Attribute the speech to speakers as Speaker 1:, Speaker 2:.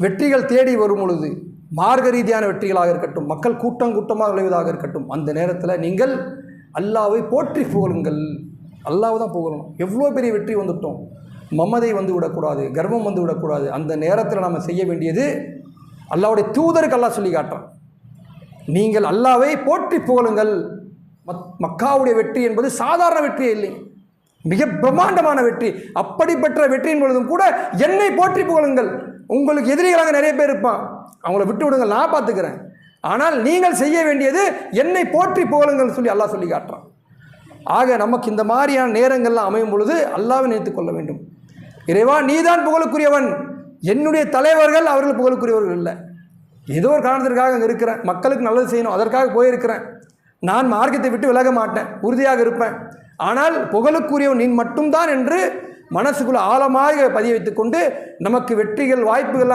Speaker 1: வெற்றிகள் தேடி வரும் பொழுது, மார்க்க ரீதியான வெற்றிகளாக இருக்கட்டும், மக்கள் கூட்டம் கூட்டமாக விளைவதாக இருக்கட்டும், அந்த நேரத்தில் நீங்கள் அல்லாஹ்வை போற்றி புகழுங்கள். அல்லாஹ் தான் புகழணும். எவ்வளோ பெரிய வெற்றி வந்துட்டோம், மமதை வந்து விடக்கூடாது, கர்வம் வந்து விடக்கூடாது. அந்த நேரத்தில் நம்ம செய்ய வேண்டியது, அல்லாஹ்வுடைய தூதருக்கு அல்லாஹ் சொல்லி காட்டுறான், நீங்கள் அல்லாஹ்வை போற்றி புகழுங்கள். மக்காவுடைய வெற்றி என்பது சாதாரண வெற்றியே இல்லை, மிக பிரம்மாண்டமான வெற்றி. அப்படிப்பட்ட வெற்றியின் பொழுதும் கூட என்னை போற்றி புகழுங்கள். உங்களுக்கு எதிரிகளாக நிறைய பேர் இருப்பான், அவங்கள விட்டு விடுங்கள், நான் பார்த்துக்கிறேன். ஆனால் நீங்கள் செய்ய வேண்டியது என்னை போற்றி புகழுங்கள் சொல்லி அல்லாஹ் சொல்லி காட்டுறான். ஆக நமக்கு இந்த மாதிரியான நேரங்கள்லாம் அமையும் பொழுது அல்லாஹ்வை நினைத்துக் கொள்ள வேண்டும். இறைவா, நீதான் புகழுக்குரியவன், என்னுடைய தலைவர்கள் அவர்கள் புகழுக்குரியவர்கள் இல்லை. ஏதோ ஒரு காரணத்திற்காக அங்கே இருக்கிறேன், மக்களுக்கு நல்லது செய்யணும், அதற்காக போயிருக்கிறேன். நான் மார்க்கத்தை விட்டு விலக மாட்டேன், உறுதியாக இருப்பேன். ஆனால் புகழுக்குரியவன் நீ மட்டும்தான் என்று மனசுக்குள்ள ஆழமாக பதிய வைத்துக்கொண்டு நமக்கு வெற்றிகள் வாய்ப்புகள்